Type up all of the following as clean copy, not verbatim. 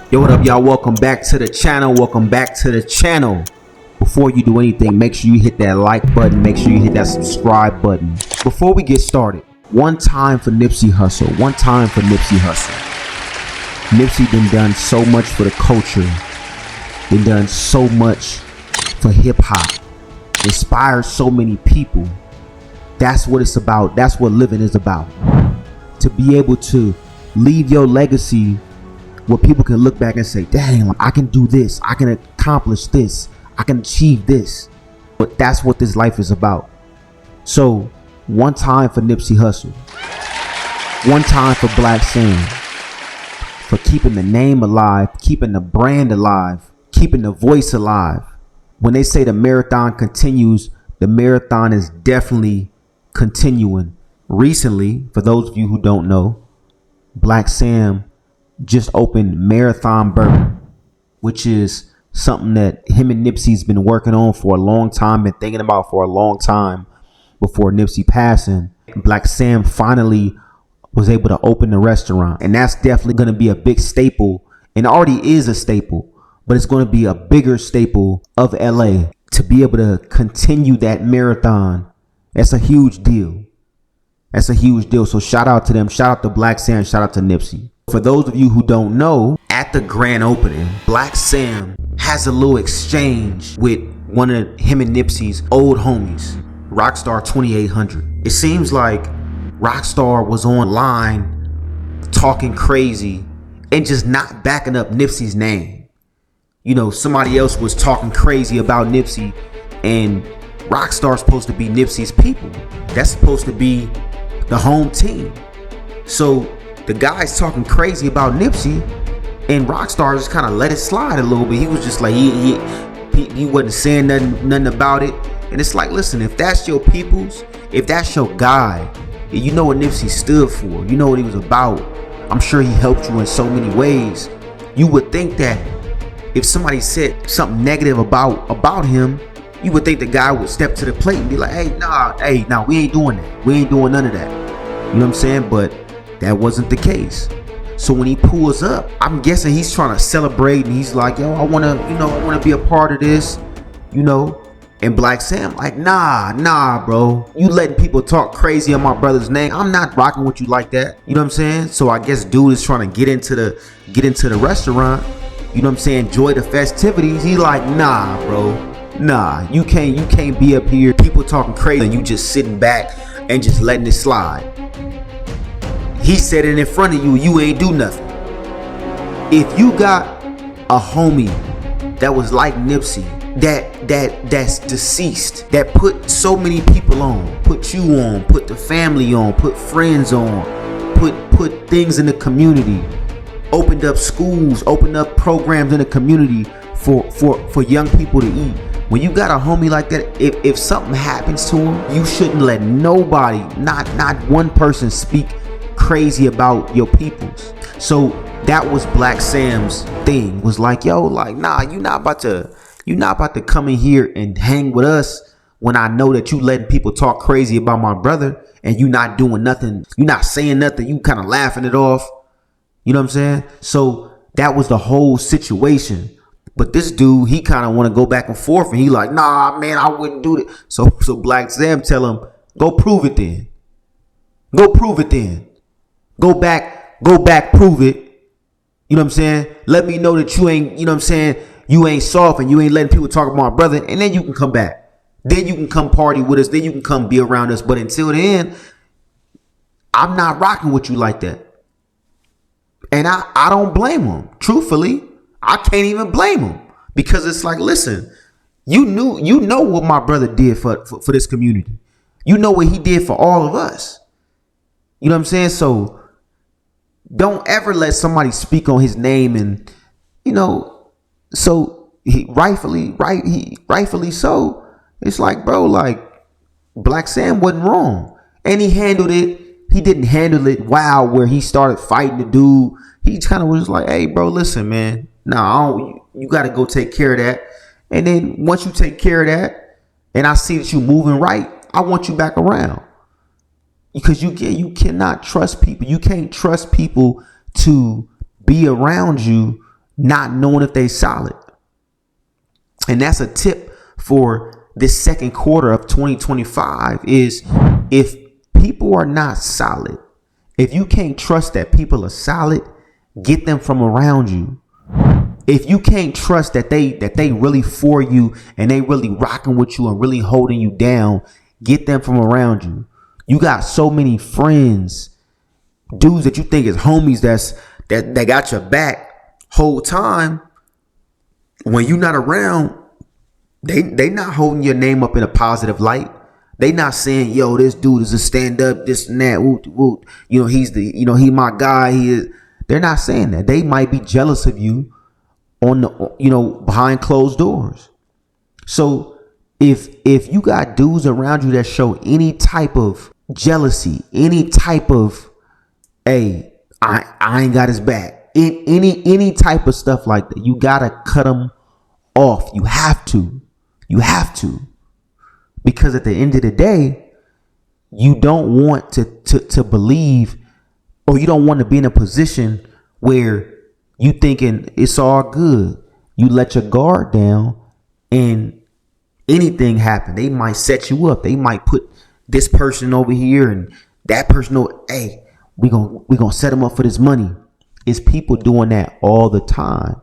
Yo, what up, y'all? Welcome back to the channel. Before you do anything, make sure you hit that like button. Make sure you hit that subscribe button. Before we get started, one time for Nipsey Hussle. Nipsey been done so much for the culture. Been done so much for hip hop. Inspired so many people. That's what it's about. That's what living is about. To be able to leave your legacy where people can look back and say, dang, I can do this. I can accomplish this. I can achieve this. But that's what this life is about. So one time for Nipsey Hussle. One time for Blacc Sam. For keeping the name alive, keeping the brand alive, keeping the voice alive. When they say the marathon continues, the marathon is definitely continuing. Recently, for those of you who don't know, Blacc Sam just opened Marathon Burger, which is something that him and Nipsey's been working on for a long time, been thinking about for a long time before Nipsey passing. Blacc Sam finally was able to open the restaurant, and that's definitely going to be a big staple, and already is a staple, but it's going to be a bigger staple of LA. To be able to continue that marathon, that's a huge deal. So shout out to them. Shout out to Blacc Sam. Shout out to Nipsey. For those of you who don't know, at the grand opening, Blacc Sam has a little exchange with one of him and Nipsey's old homies, Rocstar2800. It seems like Rockstar was online talking crazy and just not backing up Nipsey's name. You know, somebody else was talking crazy about Nipsey, and Rockstar's supposed to be Nipsey's people. That's supposed to be the home team. So the guy's talking crazy about Nipsey, and Rockstar just kind of let it slide a little bit. He was just like, he wasn't saying nothing about it. And it's like, listen, if that's your peoples, if that's your guy, you know what Nipsey stood for, you know what he was about. I'm sure he helped you in so many ways. You would think that if somebody said something negative about him, you would think the guy would step to the plate and be like, hey, nah, we ain't doing that. We ain't doing none of that. You know what I'm saying? But that wasn't the case. So when he pulls up, I'm guessing he's trying to celebrate, and he's like, yo, I wanna be a part of this, you know. And Blacc Sam like, nah, bro. You letting people talk crazy on my brother's name. I'm not rocking with you like that. You know what I'm saying? So I guess dude is trying to get into the restaurant. You know what I'm saying? Enjoy the festivities. He like, nah, bro. Nah, you can't be up here, people talking crazy, and you just sitting back and just letting it slide. He said it in front of you, you ain't do nothing. If you got a homie that was like Nipsey, that's deceased, that put so many people on, put you on, put the family on, put friends on, put things in the community, opened up schools, opened up programs in the community for young people to eat. When you got a homie like that, if something happens to him, you shouldn't let nobody, not one person, speak crazy about your peoples. So that was Blacc Sam's thing. Was like, yo, like, nah, you're not about to come in here and hang with us when I know that you letting people talk crazy about my brother, and you not doing nothing, you not saying nothing, you kind of laughing it off. You know what I'm saying? So that was the whole situation. But this dude, he kind of want to go back and forth, and he like, nah, man, I wouldn't do it. So Blacc Sam tell him, go prove it then. Go back, prove it. You know what I'm saying? Let me know that you ain't, you know what I'm saying, you ain't soft and you ain't letting people talk about my brother, and then you can come back. Then you can come party with us. Then you can come be around us. But until then, I'm not rocking with you like that. And I don't blame him. Truthfully, I can't even blame him, because it's like, listen, you know what my brother did for this community. You know what he did for all of us. You know what I'm saying? So don't ever let somebody speak on his name, and you know, so he rightfully so. It's like, bro, like, Blacc Sam wasn't wrong, and he handled it. He didn't handle it wild where he started fighting the dude. He kind of was like, hey, bro, listen, man. You got to go take care of that. And then once you take care of that, and I see that you moving right, I want you back around. Because you cannot trust people. You can't trust people to be around you not knowing if they solid. And that's a tip for this second quarter of 2025 is if people are not solid, if you can't trust that people are solid, get them from around you. If you can't trust that they really for you and they really rocking with you and really holding you down, get them from around you. You got so many friends, dudes that you think is homies that got your back whole time. When you're not around, they not holding your name up in a positive light. They not saying, yo, this dude is a stand up, this and that. Woo, woo. You know, he my guy. He is. They're not saying that. They might be jealous of you on the, behind closed doors. So if you got dudes around you that show any type of jealousy, any type of, hey, I ain't got his back, any type of stuff like that, you gotta cut them off. You have to, because at the end of the day, you don't want to believe, or you don't want to be in a position where you thinking it's all good. You let your guard down and anything happen. They might set you up. They might put this person over here and that person over. Hey, we gonna set them up for this money. It's people doing that all the time.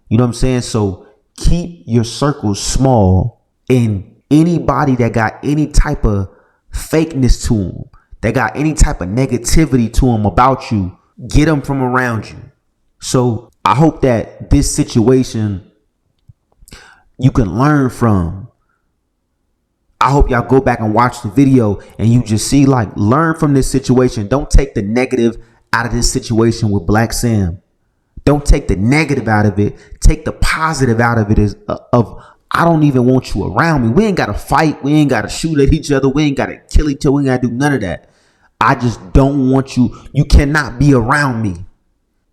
You know what I'm saying? So keep your circles small, and anybody that got any type of fakeness to them, that got any type of negativity to them about you, get them from around you. So I hope that this situation you can learn from. I hope y'all go back and watch the video and you just see, like, learn from this situation. Don't take the negative out of this situation with Blacc Sam. Don't take the negative out of it. Take the positive out of it I don't even want you around me. We ain't got to fight. We ain't got to shoot at each other. We ain't got to kill each other. We ain't got to do none of that. I just don't want you. You cannot be around me.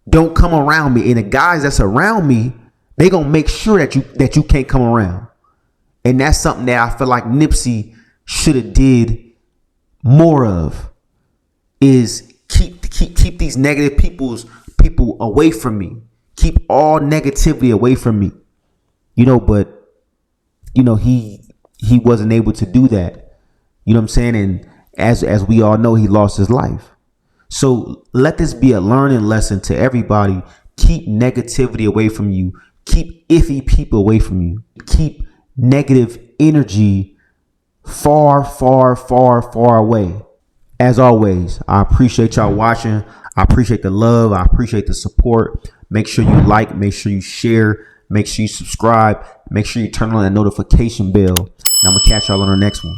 Don't come around me. And the guys that's around me, they gonna make sure that you can't come around. And that's something that I feel like Nipsey should have did more of, is keep these negative people away from me. Keep all negativity away from me. But he wasn't able to do that. You know what I'm saying? And as we all know, he lost his life. So let this be a learning lesson to everybody. Keep negativity away from you. Keep iffy people away from you. Keep negative energy far, far, far, far away. As always, I appreciate y'all watching. I appreciate the love. I appreciate the support. Make sure you like, make sure you share, make sure you subscribe, make sure you turn on that notification bell. And I'm going to catch y'all on the next one.